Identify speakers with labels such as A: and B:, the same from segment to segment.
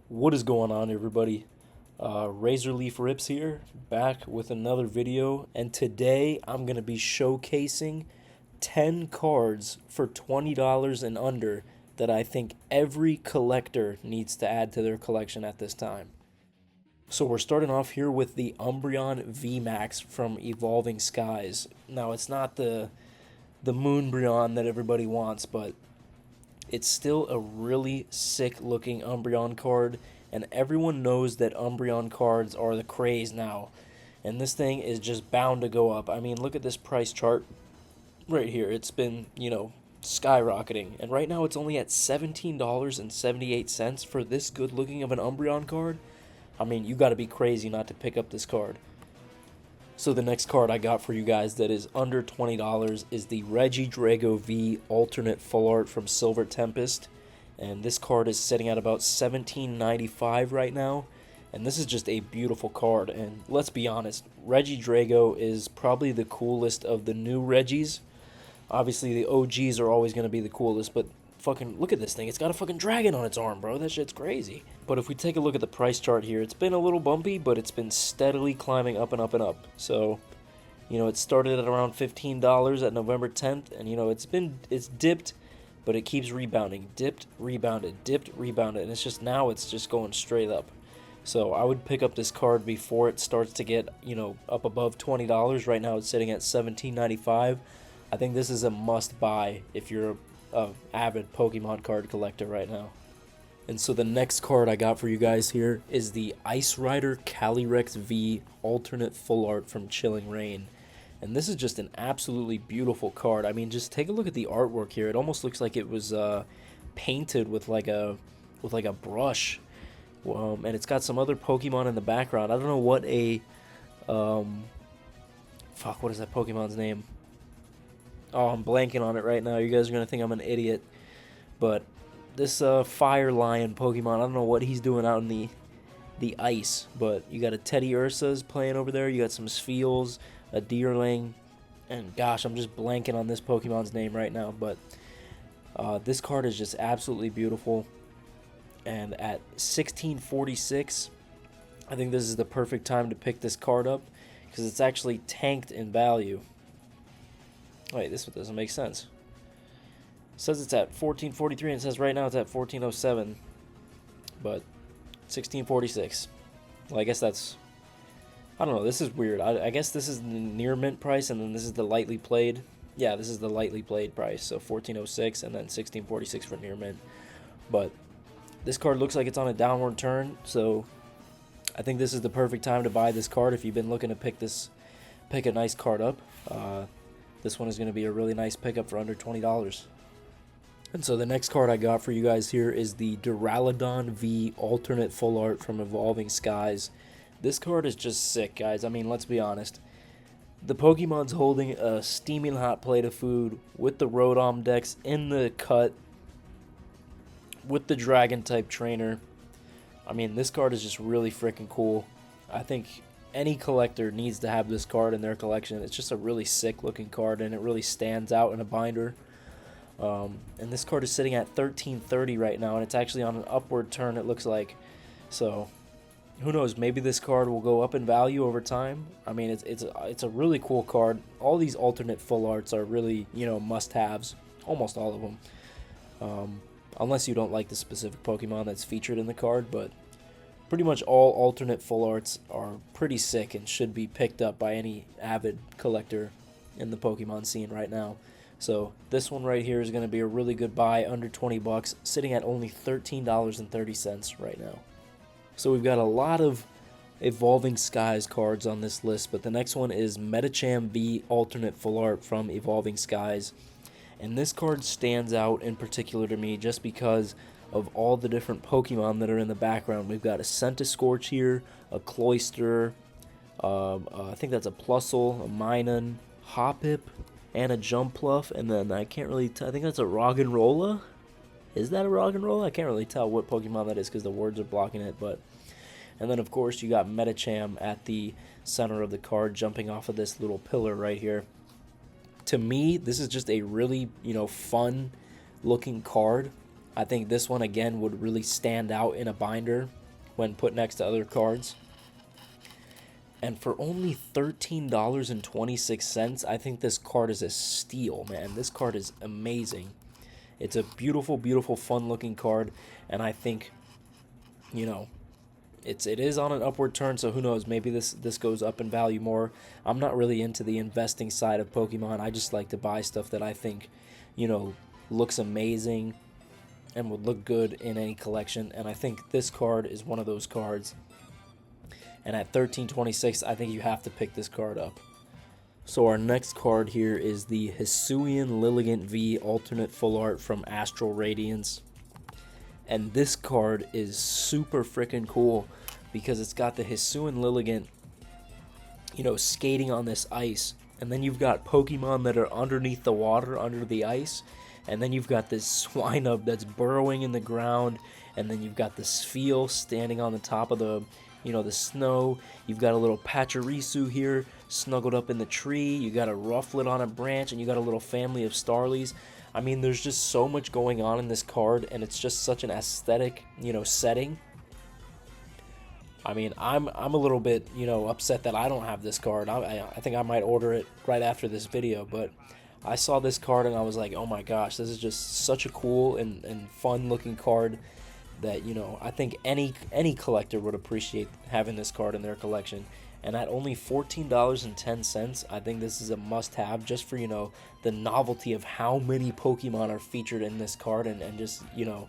A: What is going on, everybody? Razor Leaf Rips here, back with another video, and today I'm going to be showcasing 10 cards for $20 and under that I think every collector needs to add to their collection at this time. So we're starting off here with the Umbreon VMAX from Evolving Skies. Now, it's not the Moonbreon that everybody wants, but it's still a really sick looking Umbreon card, and everyone knows that Umbreon cards are the craze now. And this thing is just bound to go up. I mean, look at this price chart right here. It's been, skyrocketing. And right now it's only at $17.78 for this good looking of an Umbreon card. I mean, you got to be crazy not to pick up this card. So the next card I got for you guys that is under $20 is the Regidrago V alternate full art from Silver Tempest. And this card is sitting at about $17.95 right now. And this is just a beautiful card. And let's be honest, Regidrago is probably the coolest of the new Regis. Obviously, the OGs are always going to be the coolest, but fucking look at this thing. It's got a fucking dragon on its arm, bro. That shit's crazy. But if we take a look at the price chart here, it's been a little bumpy, but it's been steadily climbing up and up and up. So, it started at around $15 at November 10th, and it's dipped, but it keeps rebounding. Dipped, rebounded, dipped, rebounded, and it's just going straight up. So I would pick up this card before it starts to get, up above $20. Right now it's sitting at $17.95. I think this is a must buy if you're a avid Pokemon card collector right now. And so the next card I got for you guys here is the Ice Rider Calyrex V alternate full art from Chilling Reign. And this is just an absolutely beautiful card. I mean, just take a look at the artwork here. It almost looks like it was painted with like a brush. And it's got some other Pokemon in the background. I don't know what what is that Pokemon's name? Oh, I'm blanking on it right now. You guys are going to think I'm an idiot. But this Fire Lion Pokemon, I don't know what he's doing out in the ice. But you got a Teddy Ursa's playing over there. You got some Spheals, a Deerling. And gosh, I'm just blanking on this Pokemon's name right now. But this card is just absolutely beautiful. And at $16.46, I think this is the perfect time to pick this card up, because it's actually tanked in value. Wait, this doesn't make sense. It says it's at $14.43, and it says right now it's at $14.07, but $16.46. Well, I guess that's, I don't know, this is weird. I guess this is the near mint price, and then this is the lightly played. Yeah, this is the lightly played price, so $14.06 and then $16.46 for near mint. But this card looks like it's on a downward turn, so I think this is the perfect time to buy this card if you've been looking to pick a nice card up. This one is going to be a really nice pickup for under $20. And so the next card I got for you guys here is the Duraludon V alternate full art from Evolving Skies. This card is just sick, guys. I mean, let's be honest. The Pokemon's holding a steaming hot plate of food with the Rotom Dex in the cut, with the Dragon type trainer. I mean, this card is just really freaking cool. I think any collector needs to have this card in their collection. It's just a really sick looking card, and it really stands out in a binder. And this card is sitting at $13.30 right now, and it's actually on an upward turn, it looks like. So who knows, maybe this card will go up in value over time. I mean, it's a really cool card. All these alternate full arts are really, must-haves, almost all of them. Unless you don't like the specific Pokemon that's featured in the card, but pretty much all alternate full arts are pretty sick and should be picked up by any avid collector in the Pokemon scene right now. So this one right here is going to be a really good buy, under 20 bucks, sitting at only $13.30 right now. So we've got a lot of Evolving Skies cards on this list, but the next one is Medicham V alternate full art from Evolving Skies. And this card stands out in particular to me just because of all the different Pokemon that are in the background. We've got a Centiskorch here, a Cloyster, I think that's a Plusle, a Minun, Hoppip, and a Jumpluff, and then I can't really tell, I think that's a Roggenrola? Is that a Roggenrola? I can't really tell what Pokemon that is because the words are blocking it, but... And then, of course, you got Medicham at the center of the card, jumping off of this little pillar right here. To me, this is just a really, fun looking card. I think this one again would really stand out in a binder when put next to other cards. And for only $13.26, I think this card is a steal, man. This card is amazing. It's a beautiful, beautiful, fun-looking card, and I think, you know, it is on an upward turn, so who knows, maybe this goes up in value more. I'm not really into the investing side of Pokemon. I just like to buy stuff that I think, you know, looks amazing and would look good in any collection, and I think this card is one of those cards. And at $13.26, I think you have to pick this card up. So our next card here is the Hisuian Lilligant V alternate full art from Astral Radiance. And this card is super freaking cool because it's got the Hisuian Lilligant, you know, skating on this ice. And then you've got Pokemon that are underneath the water, under the ice. And then you've got this Swinub that's burrowing in the ground. And then you've got this Spheal standing on the top of the, you know, the snow. You've got a little Pachirisu here snuggled up in the tree. You got a Rufflet on a branch, and you got a little family of Starlies. I mean, there's just so much going on in this card, and it's just such an aesthetic, you know, setting. I mean, I'm a little bit, you know, upset that I don't have this card. I think I might order it right after this video, but I saw this card and I was like, oh my gosh, this is just such a cool and fun looking card that, you know, I think any collector would appreciate having this card in their collection. And at only $14.10, I think this is a must-have just for, you know, the novelty of how many Pokemon are featured in this card and just, you know,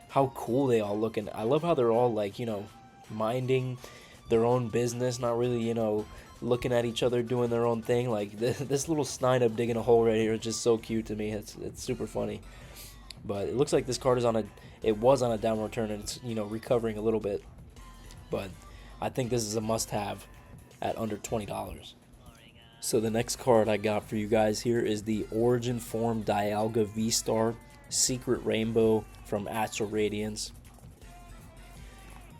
A: how cool they all look. And I love how they're all, like, you know, minding their own business, not really, you know, looking at each other doing their own thing. Like, this little Snideup digging a hole right here is just so cute to me. It's super funny. But it looks like this card is was on a downward turn, and it's, you know, recovering a little bit. But I think this is a must-have at under $20. So the next card I got for you guys here is the Origin Form Dialga V-Star Secret Rainbow from Astral Radiance.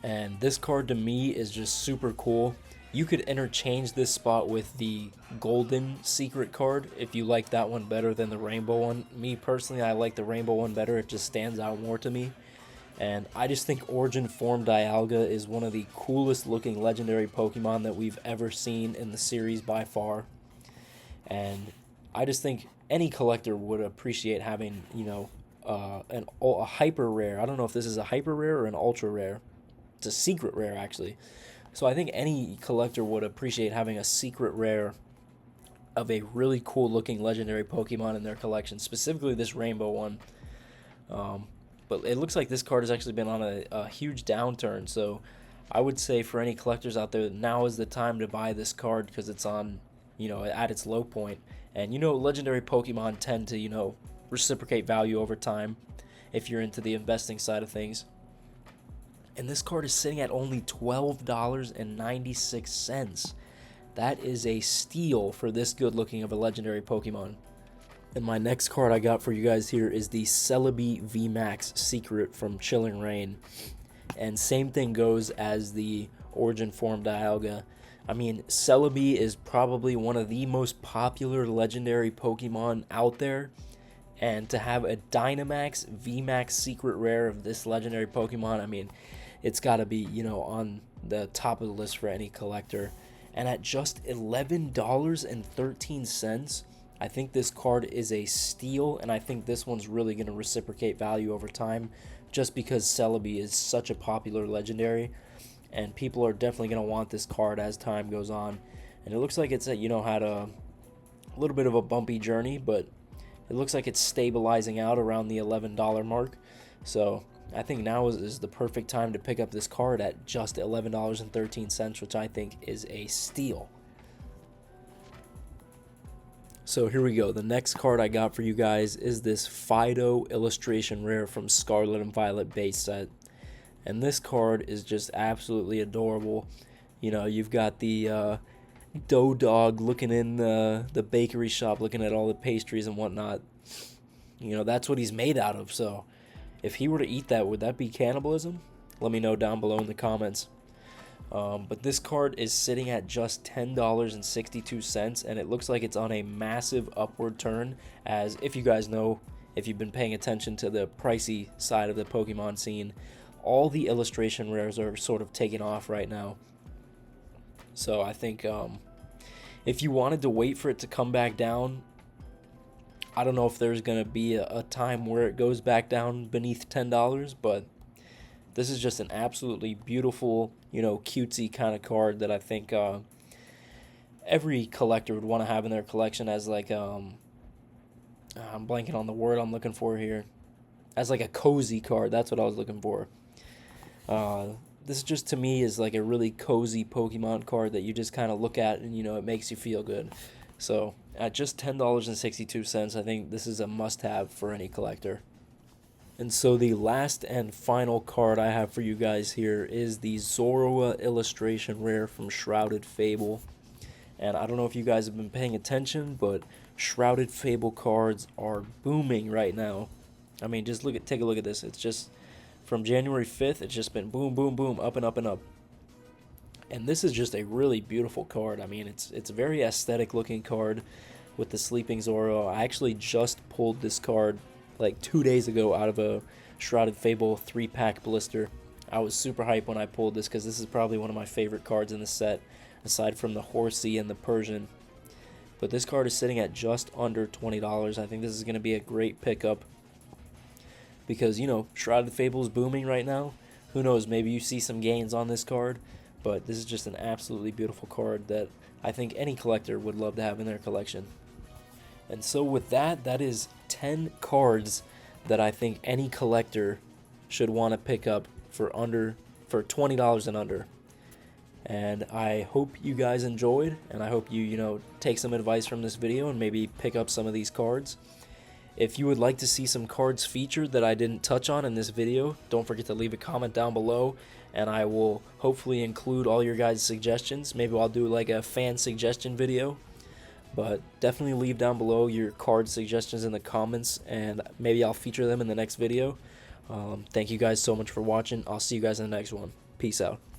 A: And this card to me is just super cool. You could interchange this spot with the Golden Secret card if you like that one better than the Rainbow one. Me personally, I like the Rainbow one better. It just stands out more to me. And I just think Origin Form Dialga is one of the coolest looking legendary Pokemon that we've ever seen in the series by far. And I just think any collector would appreciate having, you know, a hyper rare. I don't know if this is a hyper rare or an ultra rare. It's a secret rare, actually. So I think any collector would appreciate having a secret rare of a really cool looking legendary Pokemon in their collection, specifically this Rainbow one. But it looks like this card has actually been on a huge downturn, so I would say for any collectors out there, now is the time to buy this card because it's on, you know, at its low point. And, you know, legendary Pokemon tend to, you know, reciprocate value over time if you're into the investing side of things. And this card is sitting at only $12.96. That is a steal for this good looking of a legendary Pokemon. And my next card I got for you guys here is the Celebi VMAX Secret from Chilling Reign. And same thing goes as the Origin Form Dialga. I mean, Celebi is probably one of the most popular legendary Pokemon out there. And to have a Dynamax VMAX Secret Rare of this legendary Pokemon, I mean, it's got to be, you know, on the top of the list for any collector. And at just $11.13, I think this card is a steal, and I think this one's really going to reciprocate value over time just because Celebi is such a popular legendary, and people are definitely going to want this card as time goes on. And it looks like it's, you know, had a little bit of a bumpy journey, but it looks like it's stabilizing out around the $11 mark. So I think now is the perfect time to pick up this card at just $11.13, which I think is a steal. So here we go. The next card I got for you guys is this Fido illustration rare from Scarlet&Violet base set. And this card is just absolutely adorable. You know, you've got the Dough Dog looking in the bakery shop, looking at all the pastries and whatnot. You know, that's what he's made out of. So if he were to eat that, would that be cannibalism? Let me know down below in the comments. But this card is sitting at just $10.62, and it looks like it's on a massive upward turn, as if you guys know, if you've been paying attention to the pricey side of the Pokemon scene, all the illustration rares are sort of taking off right now. So I think if you wanted to wait for it to come back down, I don't know if there's going to be a time where it goes back down beneath $10, but this is just an absolutely beautiful, cutesy kind of card that I think every collector would want to have in their collection as like, I'm blanking on the word I'm looking for here, as like a cozy card. That's what I was looking for. This just to me is like a really cozy Pokemon card that you just kind of look at and it makes you feel good. So at just $10.62, I think this is a must-have for any collector. And so the last and final card I have for you guys here is the Zorua illustration rare from Shrouded Fable. And I don't know if you guys have been paying attention, but Shrouded Fable cards are booming right now. I mean, just take a look at this. It's just from January 5th, it's just been boom, boom, boom, up and up and up. And this is just a really beautiful card. I mean, it's a very aesthetic looking card with the Sleeping Zorua. I actually just pulled this card like 2 days ago out of a Shrouded Fable 3-pack blister. I was super hyped when I pulled this because this is probably one of my favorite cards in the set, aside from the Horsey and the Persian. But this card is sitting at just under $20. I think this is going to be a great pickup because, Shrouded Fable is booming right now. Who knows, maybe you see some gains on this card, but this is just an absolutely beautiful card that I think any collector would love to have in their collection. And so with that is 10 cards that I think any collector should want to pick up for $20 and under. And I hope you guys enjoyed, and I hope you take some advice from this video and maybe pick up some of these cards. If you would like to see some cards featured that I didn't touch on in this video, don't forget to leave a comment down below, and I will hopefully include all your guys' suggestions. Maybe I'll do like a fan suggestion video. But definitely leave down below your card suggestions in the comments, and maybe I'll feature them in the next video. Thank you guys so much for watching. I'll see you guys in the next one. Peace out.